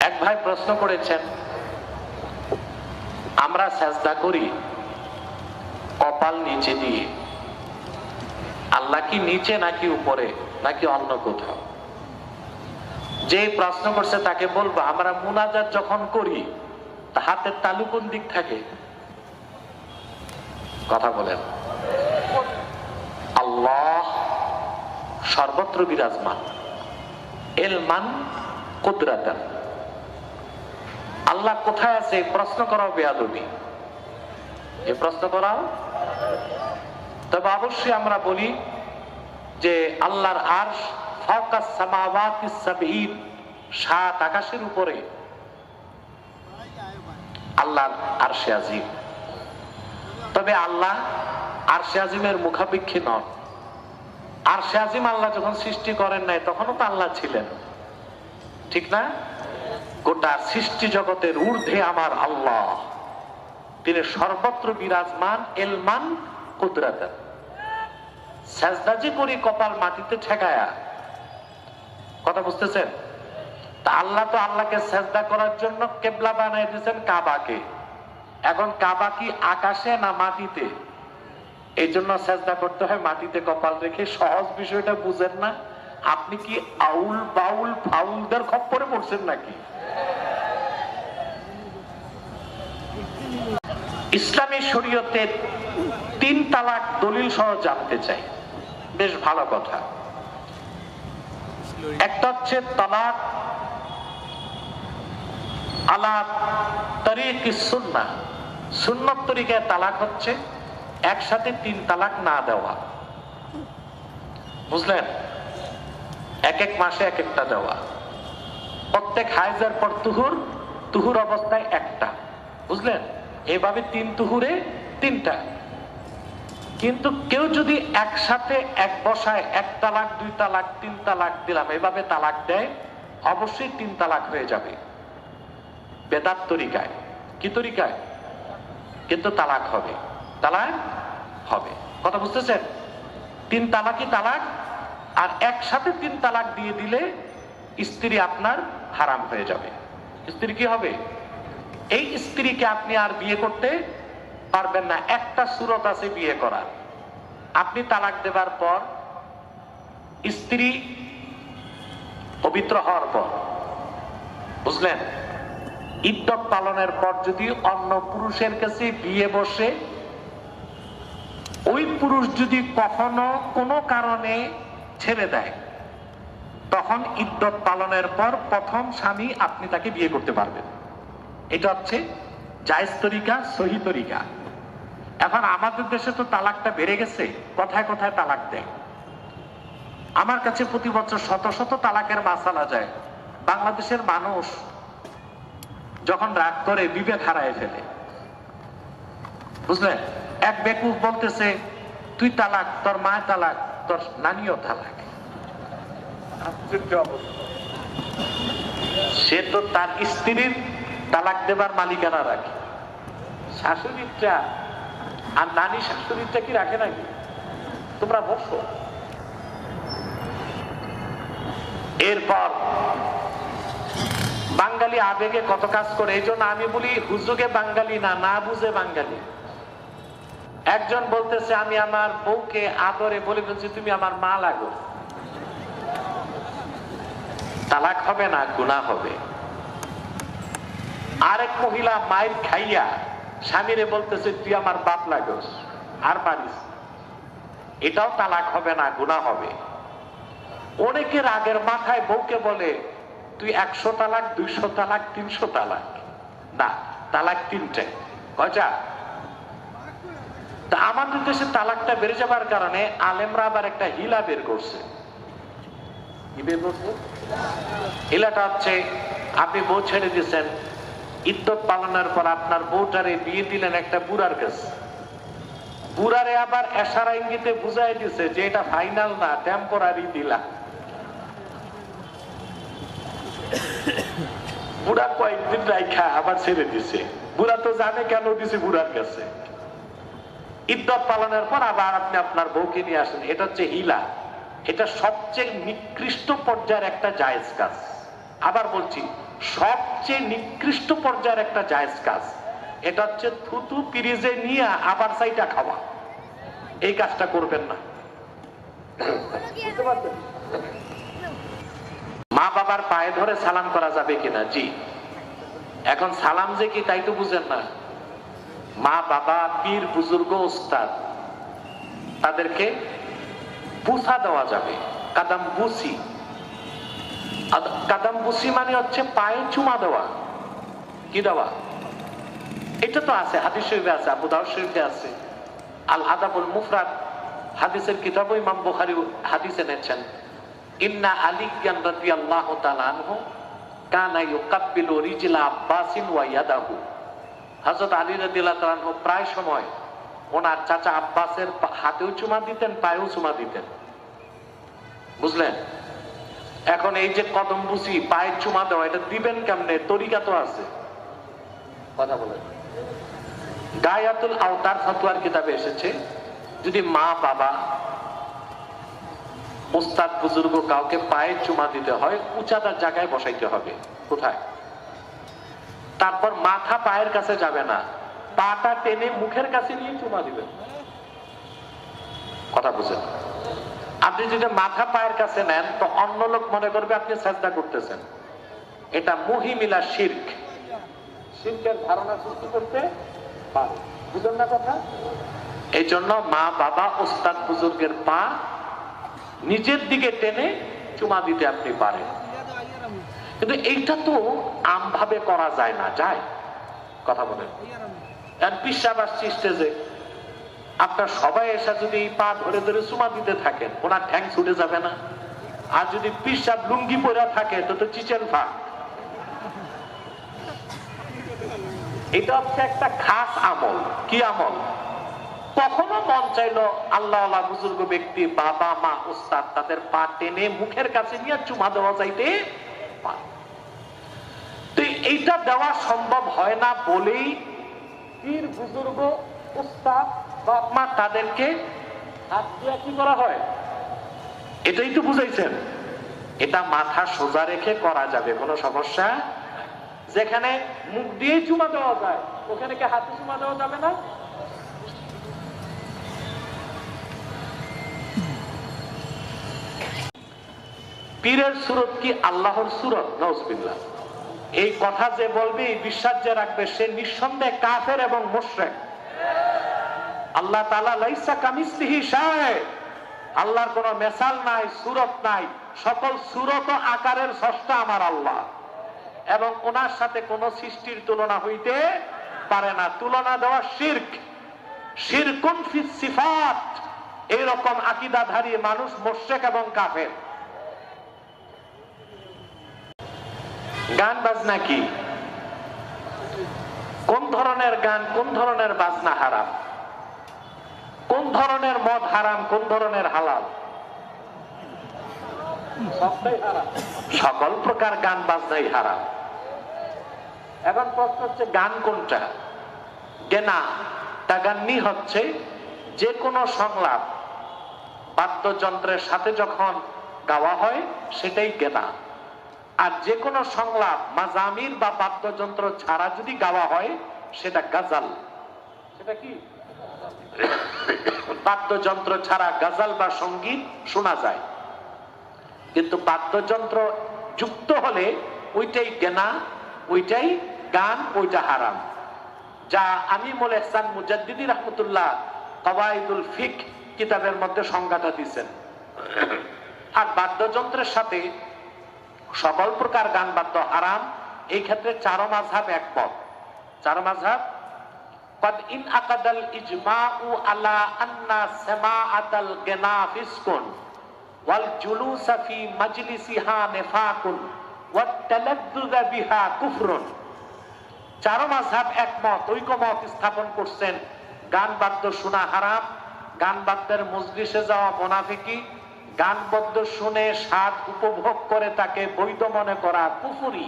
এক ভাই প্রশ্ন করেছেন, আমরা সেজদা করি কপাল নিচে দিয়ে, আল্লাহ কি নিচে নাকি উপরে নাকি অন্য কোথাও? যে প্রশ্ন করছে তাকে বলবো, আমরা মুনাজাত যখন করি হাতের তালু কোন দিক থাকে? কথা বলেন। আল্লাহ সর্বত্র বিরাজমান, এলমান কুদরাতান। আল্লাহ কোথায় আছে প্রশ্ন করাও বেয়াদবি, এ প্রশ্ন করাও। তবে অবশ্যই আমরা বলি যে আল্লাহর আরশ ফাওকাস সামাওয়াতিস সাবঈন, সাত আকাশের উপরে আল্লাহর আরশে আজিম। তবে আল্লাহ আরশে আজিমের মুখাপেক্ষী নন। আরশে আজিম আল্লাহ যখন সৃষ্টি করেন নাই তখনও তো আল্লাহ ছিলেন, ঠিক না? গোটা সৃষ্টি জগতের ঊর্ধ্বে আমার আল্লাহ, তিনি সর্বত্র বিরাজমান, এলমান কুদরাতান। সেজদা যে করি কপাল মাটিতে ঠেকায়া, কথা বুঝতেছেন? তা আল্লাহ তো আল্লাহকে সেজদা করার জন্য কেবলা বানাই দিয়েছেন কাবাকে। এখন কাবা কি আকাশে না মাটিতে? এই জন্য সেজদা করতে হয় মাটিতে কপাল রেখে। সহজ বিষয়টা বুঝেন না? আপনি কি আউল বাউল ফাউলদের খপ্পরে পড়ছেন নাকি? ইসলামী শরীয়তের 3 তালাক দলিল সহ জানতে চাই। বেশ ভালো কথা। একটা হচ্ছে তালাক আলা তরিকিস সুন্নাহ, সুন্নত তরিকায় তালাক হচ্ছে একসাথে 3 তালাক না দেওয়া। বুঝলেন? এক এক মাসে এক একটা দেওয়া, প্রত্যেক হাইজের পর তুহুর, তুহুর অবস্থায় একটা। বুঝলেন? এভাবে 3 তুহুরে 3টা। কিন্তু কেউ যদি একসাথে এক বসায় 1 তালাক 2 তালাক 3 তালাক দিলাম এভাবে তালাক দেয়, অবশ্যই 3 তালাক হয়ে যাবে বেদাত তরিকায়। কি তরিকায়? কিন্তু তালাক হবে, তালাক হবে। কথা বুঝতেছেন? 3 তালাকই তালাক। আর একসাথে 3 তালাক দিয়ে দিলে স্ত্রী আপনার হারাম হয়ে যাবে। স্ত্রী কি হবে? এই স্ত্রীকে আপনি আর বিয়ে করতে পারবেন না। একটা সূরত আছে বিয়ে করার। আপনি তালাক দেবার পর স্ত্রী পবিত্র হওয়ার পর, বুঝলেন, ইদ্যত পালনের পর যদি অন্য পুরুষের কাছে বিয়ে বসে, ওই পুরুষ যদি কখনো কোনো কারণে ছেড়ে দেয়, তখন ইদ্যত পালনের পর প্রথম স্বামী আপনি তাকে বিয়ে করতে পারবেন। এটা হচ্ছে জায়েজ তরিকা, সহি তরিকা। এখন আমাদের দেশে তো তালাকটা বেড়ে গেছে, কথায় কথায় তালাক দেয়। আমার কাছে প্রতি বছর শত শত তালাকের মাসালা যায়। বাংলাদেশের মানুষ যখন রাগ করে বিবেক হারায় ফেলে। বুঝলেন? এক বেকুব বলতেছে তুই তালাক, তোর মা তালাক, তোর নানিও তালাক। সে তো তার স্ত্রীর তালাক দেবার মালিকানা রাখে। শাশুড়িটা আর নানি শাশুড়িটা কি রাখে নাকি? তোমরা বসো। এরপর বাঙালি আবেগে কত কাজ করে। এই জন্য আমি বলি হুজুগে বাঙালি না, না বুঝে বাঙালি। একজন বলতেছে আমি আমার বউকে আদরে বলে বলছি তুমি আমার মা লাগো। তালাক হবে না, গুনাহ হবে। আরেক মহিলা মায়ের খাইয়া স্বামীরে বলতেছে তুই আমার বাপ লাগোস, আর মানিস। এটাও তালাক হবে না, গুনাহ হবে। অনেকে রাগের মাথায় বউকে বলে তুই 100 তালাক, 200 তালাক, 300 তালাক। না, তালাক 3টে। কয়টা? তা আমাদের দেশে তালাকটা বেড়ে যাবার কারণে আলেমরা আবার একটা হিলা বের করছে। কি বের করছে? হিলাটা হচ্ছে আপনি বউ ছেড়ে দিয়েছেন, ইদ্যত পালনের পর আপনার বউটারে বিয়ে দিলেন একটা বুড়ার কাছে। বুড়ারে আবার এশারা ইঙ্গিতে বুঝাই দিছে যে এটা ফাইনাল না, টেম্পোরারি দিলা। বুড়া কয়েকদিন রাইখা আবার ছেড়ে দিছে। বুড়া তো জানে কেন দিছে বুড়ার কাছে। ইদ্যত পালনের পর আবার আপনি আপনার বউকে নিয়ে আসেন। এটা হচ্ছে হিলা। এটা সবচেয়ে নিকৃষ্ট পর্যায়ের একটা জায়েজ কাজ। আবার বলছি, সবচেয়ে নিকৃষ্ট পর্যায়ের একটা জায়েজ কাজ। এটা হচ্ছে থুতু পিরিজে নিয়ে আবার সাইটা খাওয়া। এই কাজটা করবেন না। মা বাবার পায়ে ধরে সালাম করা যাবে কিনা? জি। এখন সালাম যে কি তাই তো বুঝেন না। মা বাবা, পীর বুজুর্গ, ওস্তাদ, তাদেরকে বুসা দেওয়া যাবে। কাদাম বুসি, কাদাম বুসি মানে হচ্ছে পায়ে চুমা দেওয়া। কি দেওয়া? এটা তো আছে, হাদিস শরীফে আছে, আবু দাউদ শরীফে আছে, আল আদাবুল মুফরাদ হাদিসের কিতাব ইমাম বুখারী হাদিস এনেছেন। ইন্না আলিয়ান রাদিয়াল্লাহু তাআলা আনহু কানা ইউকাব্বিলু রিজলা আব্বাসিন ওয়া ইয়াদাহু। হযরত আলী রাদিয়াল্লাহু তাআলা আনহু প্রায় সময় ওনার চাচা আব্বাসের হাতেও চুমা দিতেন, পায়েও চুমা দিতেন। বুঝলেন? এখন এই যে কদম বুসি, পায়ে চুমা দেওয়া, এটা দিবেন কেমনে? তরিকা তো আছে। কথা বলেন। গায়াতুল আওতার ফতোয়ার কিতাবে এসেছে, যদি মা বাবা, উস্তাদ বুজুর্গ কাউকে পায়ে চুমা দিতে হয়, উঁচাদার জায়গায় বসাইতে হবে। কোথায়? তারপর মাথা পায়ের কাছে যাবে না, পাটা টেনে মুখের কাছে নিয়ে চুমা দিবেন। কথা বুঝেন? আপনি যদি মাথা পায়ের কাছে নেন তো অন্য লোক মনে করবে আপনি সাজদা করতেছেন। এটা মুহিমিলা শিরক, শিরকের ধারণা সৃষ্টি করতে পারে। বুঝলেন না কথা? এই জন্য মা বাবা, উস্তাদ বুজুর্গের পা নিজের দিকে টেনে চুমা দিতে আপনি পারেন, কিন্তু এইটা তো আমভাবে করা যায় না। যায়? কথা বলেন। পিসাব আসছে স্টেজে, আপনার সবাই এসে যদি এই পা ধরে ধরে চুমা দিতে থাকেন, ওনার ঠ্যাং ছুটে যাবে না? আর যদি পিসাব লুঙ্গি পরে থাকে তো তো চিচেন ফাঁক। এটা হচ্ছে একটা খাস আমল। কি আমল? কখনো মন চাইলো আল্লাহ বুজুর্গ ব্যক্তি, বাবা মা, উস্তাদ, তাদের পা টেনে মুখের কাছে নিয়ে চুমা দেওয়া যাইতে পারে। তো এইটা দেওয়া সম্ভব হয় না বলেই পীর বুজুর্গ, উস্তাদ, বাবা মা, তাদেরকে হাত দিয়ে কি করা হয়? এটাই তো বুঝাইছেন। এটা মাথা সোজা রেখে করা যাবে, কোনো সমস্যা। যেখানে মুখ দিয়ে চুমা দেওয়া যায় ওখানে কি হাতে চুমা দেওয়া যাবে না? পীরের সুরত কি আল্লাহর সুরত? নাউজুবিল্লাহ। এই কথা যে বলবে, এই বিশ্বাস যে রাখবে, সে নিঃসন্দেহে কাফের এবং মুশরিক। আল্লাহ তাআলা লাইসা কামিসলিহি শাই, আল্লাহর কোনো মেসাল নাই, সুরত নাই। সকল সুরত ও আকারের স্রষ্টা আমার আল্লাহ, এবং ওনার সাথে কোন সৃষ্টির তুলনা হইতে পারে না। তুলনা দেওয়া শিরক। শিরকুন ফিস সিফাত। এইরকম আকীদাধারী মানুষ মুশরিক এবং কাফের। গান বাজনা কি? কোন ধরনের গান, কোন ধরনের বাজনা হারাম? কোন ধরনের মদ হারাম, কোন ধরনের হালাল? সবটাই হারাম। সকল প্রকার গান বাজনাই হারাম। এখন প্রশ্ন হচ্ছে গান কোনটা? গেনা, তাগান্নি হচ্ছে যে কোনো সংলাপ বাদ্যযন্ত্রের সাথে যখন গাওয়া হয় সেটাই গেনা। আর যে কোনো সংলাপ মাজামির বা বাদ্যযন্ত্র ছাড়া যদি গাওয়া হয় সেটা গাজাল। সেটা কি? বাদ্যযন্ত্র ছাড়া গাজাল বা সঙ্গীত শোনা যায়, কিন্তু বাদ্যযন্ত্র যুক্ত হলে ওইটাই গেনা, ওইটাই গান, ওইটা হারাম। যা আমিমুল ইহসান মুজাদ্দিদি রাহমাতুল্লাহ কওয়াইদুল ফিকহ কিতাবের মধ্যে সংজ্ঞাটা দিয়েছেন। আর বাদ্যযন্ত্রের সাথে সকল প্রকার গান বাদ্য হারাম। এই ক্ষেত্রে চারো মাযহাব একমত। চারো মাযহাব قد إن أقد الإجماع على أن سماعة الغناء فسق والجلوس في مجلسها نفاق والتلذذ بها كفر। চারো মাযহাব একমত, ঐকমত স্থাপন করছেন গান বাদ্য শোনা হারাম, গান বাদ্যের মজলিসে যাওয়া মুনাফিকি, গান বাদ্য শুনে স্বাদ উপভোগ করে তাকে বৈধ মনে করা কুফরি।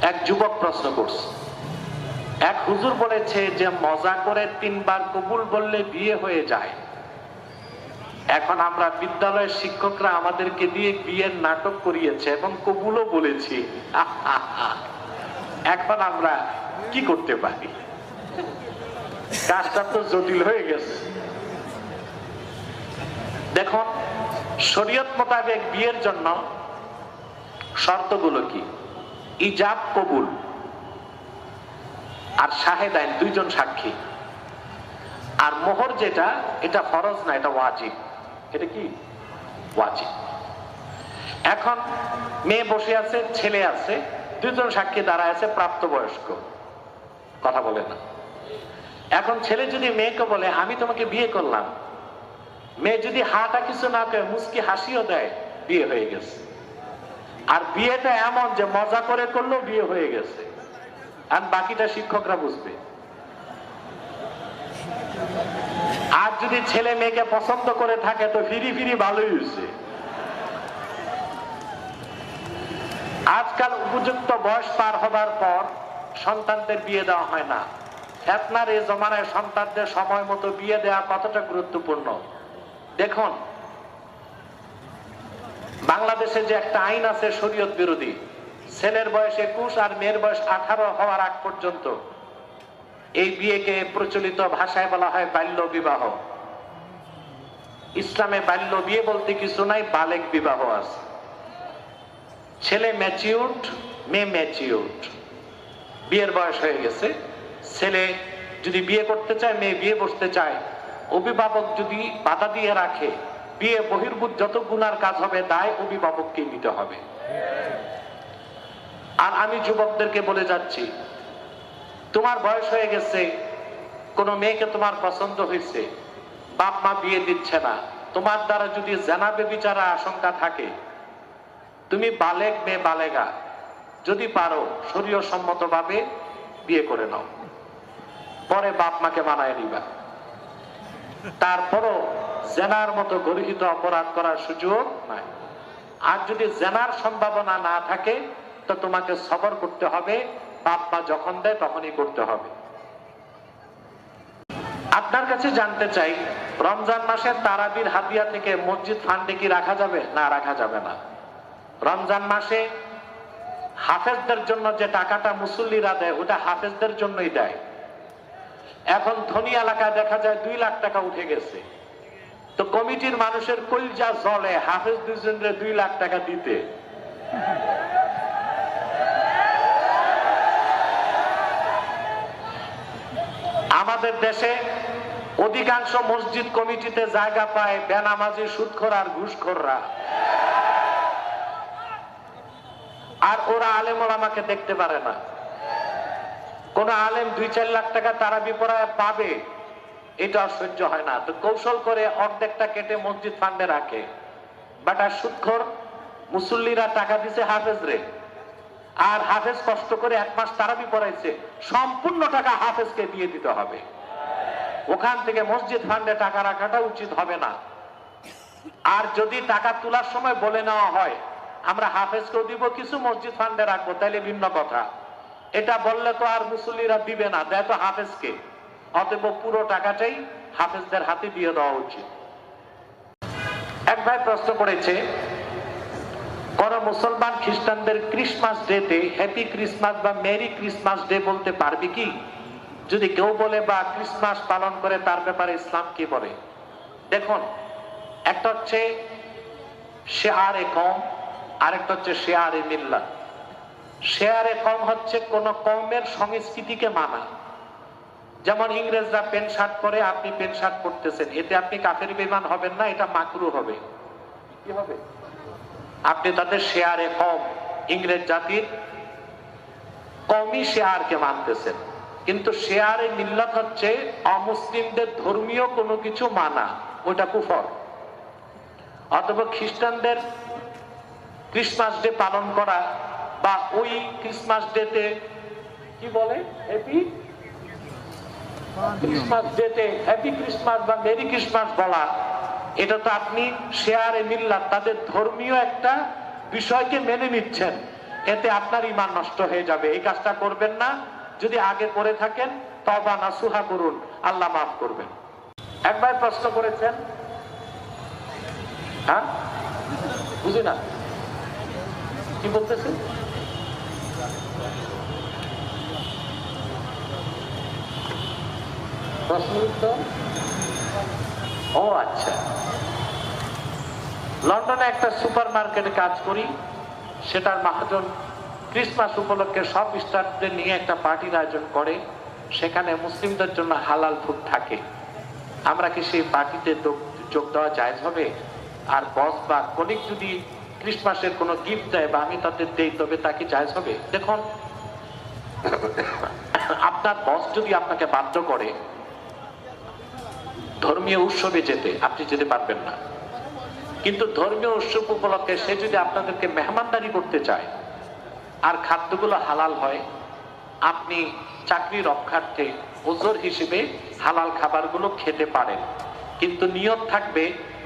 এক যুবক প্রশ্ন করছে, এক হুজুর বলেছে যে মজা করে 3 বার কবুল বললে বিয়ে হয়ে যায়। এখন আমরা বিদ্যালয়ের শিক্ষকরা আমাদেরকে দিয়ে বিয়ের নাটক করিয়েছে এবং কবুলও বলেছি। এখন আমরা কি করতে পারি? কাজটা তো জটিল হয়ে গেছে। দেখুন, শরীয়ত মোতাবেক বিয়ের জন্য শর্তগুলো কি? ইজাব কবুল আর শাহেদাইন, দুইজন সাক্ষী। আর মোহর যেটা, এটা ফরজ না, এটা ওয়াজিব। এটা কি? ওয়াজিব। এখন মেয়ে বসে আছে, ছেলে আছে, দুইজন সাক্ষী দাঁড়ায় আছে, প্রাপ্তবয়স্ক, কথা বলে না। এখন ছেলে যদি মেয়েকে বলে আমি তোমাকে বিয়ে করলাম, মেয়ে যদি হাটা কিছু না করে মুস্কি হাসিও দেয়, বিয়ে হয়ে গেছে। আর বিয়েটা এমন যে মজা করে করলেও বিয়ে হয়ে গেছে, আর বাকিটা শিক্ষকরা বুঝবে। আর যদি ছেলে মেয়েকে পছন্দ করে থাকে তো ফিরি ফিরি ভালোই হয়েছে। আজকাল উপযুক্ত বয়স পার হবার পর সন্তানদের বিয়ে দেওয়া হয় না। ফিতনার এই জমানায় সন্তানদের সময় মতো বিয়ে দেওয়া কতটা গুরুত্বপূর্ণ দেখুন। বাংলাদেশে যে একটা আইন আছে শরীয়ত বিরোধী, ছেলের বয়স 21 আর মেয়ের বয়স 18 হওয়ার আগ পর্যন্ত এই বিয়েকে প্রচলিত ভাষায় বলা হয় বাল্য বিবাহ। ইসলামে বাল্য বিয়ে বলতে কিছু নাই, বালেগ বিবাহ আছে। ছেলে ম্যাচিউরড, মেয়ে ম্যাচিউরড, বিয়ের বয়স হয়ে গেছে। ছেলে যদি বিয়ে করতে চায়, মেয়ে বিয়ে বসতে চায়, অভিভাবক যদি বাধা দিয়ে রাখে, বিয়ে বহির্ভূত যত গুনার কাজ হবে দায় অভিভাবককে নিতে হবে। আর আমি যুবকদেরকে বলে যাচ্ছি, তোমার বয়স হয়ে গেছে, কোন মেয়েকে তোমার পছন্দ হয়েছে, বাপ মা বিয়ে দিচ্ছে না, তোমার দ্বারা যদি জেনা বেবিচারা আশঙ্কা থাকে, তুমি বালেগ মেয়ে বালেগা, যদি পারো শরীয় সম্মত ভাবে বিয়ে করে নাও, পরে বাপ মাকে মানায় নিবা। তারপরও জেনার মতো গর্হিত অপরাধ করার সুযোগ নাই। আর যদি জেনার সম্ভাবনা না থাকে তো তোমাকে সবর করতে হবে, বাপ মা যখন দেয় তখনই করতে হবে। আপনার কাছে জানতে চাই, রমজান মাসে তারাবির হাদিয়া থেকে মসজিদ ফান্ডে কি রাখা যাবে? না, রাখা যাবে না। রমজান মাসে হাফেজদের জন্য যে টাকাটা মুসল্লিরা দেয়, ওটা হাফেজদের জন্যই দেয়। এখন ধনী এলাকায় দেখা যায় 2 লাখ টাকা উঠে গেছে, তো কমিটির মানুষের কলজা জ্বলে হাফেজ দুজনের 2 লাখ টাকা দিতে। আমাদের দেশে অধিকাংশ মসজিদ কমিটিতে জায়গা পায় বেনামাজি, সুদখোর আর ঘুষখোররা। আর ওরা আলেম ওলামাকে দেখতে পারে না। কোন আলেম 2-4 লাখ টাকা তারাবি পড়ায় পাবে, এটা সহ্য হয় না, তো কৌশল করে অর্ধেকটা কেটে মসজিদ ফান্ডে রাখে। বাট আর সুদখোর মুসল্লিরা টাকা দিছে হাফেজরে, আর হাফেজ কষ্ট করে 1 মাস তারাবি পড়াইছে, সম্পূর্ণ টাকা হাফেজকে দিয়ে দিতে হবে। ওখান থেকে মসজিদ ফান্ডে টাকা রাখাটা উচিত হবে না। আর যদি টাকা তোলার সময় বলে নেওয়া হয় আমরা হাফেজকেও দিব কিছু, মসজিদ ফান্ডে রাখবো, তাইলে ভিন্ন কথা। এটা বললে তো আর মুসল্লিরা দিবে না, দেয় তো হাফেজকে। অতএব পুরো টাকাটাই হাফেজদের হাতে দিয়ে দেওয়া উচিত। এক ভাই প্রশ্ন করেছে, কোন মুসলমান খ্রিস্টানদের ক্রিসমাস ডেতে হ্যাপি ক্রিসমাস বা মেরি ক্রিসমাস ডে বলতে পারবে কি? যদি কেউ বলে বা ক্রিসমাস পালন করে, তার ব্যাপারে ইসলাম কি বলে? দেখুন, একটা হচ্ছে শেয়ারে কওম, আরেকটা হচ্ছে শেয়ারে মিল্লাত। শেয়ারে কওম হচ্ছে কোন কওমের সংস্কৃতিকে মানা। যেমন ইংরেজরা প্যান্ট শার্ট পরে, আপনি প্যান্ট শার্ট পরতেছেন, এতে আপনি কাফের বেঈমান হবেন না, এটা মাকরুহ হবে। কি হবে? আপনি তাদের শেয়ারে কওম, ইংরেজ জাতির কওমি শেয়ারকে মানতেছেন। কিন্তু শেয়ারে মিল্লাত হচ্ছে অমুসলিমদের ধর্মীয় কোনো কিছু মানা, ওটা কুফর। অথবা খ্রিস্টানদের ক্রিসমাস ডে পালন করা বা ওই ক্রিসমাস ডেতে কি বলে হ্যাপি ক্রিসমাস ডেতে হ্যাপি ক্রিসমাস বা মেরি ক্রিসমাস বলা, এটা তো আপনি শেয়ারে মিল্লাত, তাদের ধর্মীয় একটা বিষয়কে মেনে নিচ্ছেন, এতে আপনার ঈমান নষ্ট হয়ে যাবে। এই কাজটা করবেন না। যদি আগে করে থাকেন তওবা নাসুহা করুন, আল্লাহ মাফ করবেন। এক ভাই প্রশ্ন করেছেন, হ্যাঁ, বুঝি না কি বলতেছে। ও আচ্ছা, লন্ডনে একটা সুপার মার্কেটে কাজ করি, সেটার মহাজন ক্রিসমাস উপলক্ষে সব স্টাফদের নিয়ে একটা পার্টির আয়োজন করে। সেখানে মুসলিমদের জন্য হালাল ফুড থাকে। আমরা কি সেই পার্টিতে যোগ দেওয়া জায়েজ হবে? আর বস বা কলিগ যদি ক্রিসমাসের কোনো গিফট দেয় বা আমি তাদের দেই, তবে তা কি জায়েজ হবে? দেখুন, আপনার বস যদি আপনাকে বাধ্য করে ধর্মীয় উৎসবে যেতে, আপনি যেতে পারবেন না। কিন্তু ধর্মীয় উৎসব উপলক্ষে সে যদি আপনাদেরকে মেহমানদারি করতে চায় আর খাদ্যগুলো হালাল হয়, আপনি চাকরি রক্ষার্থে ওজর হিসেবে হালাল খাবারগুলো খেতে পারেন। কিন্তু নিয়ত থাকবে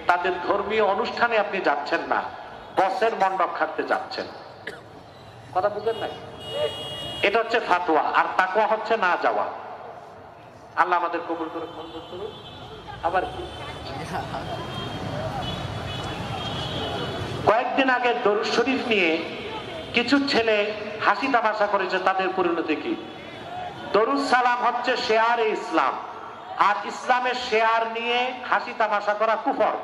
তাদের ধর্মীয় অনুষ্ঠানে আপনি যাচ্ছেন না, বসের মন রক্ষার্থে যাচ্ছেন। কথা বুঝেন নাই? এটা হচ্ছে ফাতোয়া। আর তাকওয়া হচ্ছে না যাওয়া। আল্লাহ আমাদের কবুল করে মঞ্জুর করুন। আবার কি, কয়েকদিন আগে দরুদ শরীফ নিয়ে কিছু ছেলে হাসি তামাশা করেছে, তাদের পরিণতি কি? দরুদ সালাম হচ্ছে শেয়ারে ইসলাম, আর ইসলামের শেয়ার নিয়ে হাসি তামাশা করা কুফর।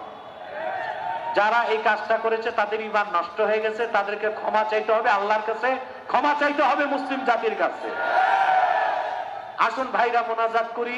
যারা এই কাজটা করেছে তাদের ঈমান নষ্ট হয়ে গেছে, তাদেরকে ক্ষমা চাইতে হবে আল্লাহর কাছে, ক্ষমা চাইতে হবে মুসলিম জাতির কাছে। আসুন ভাইরা মোনাজাত করি।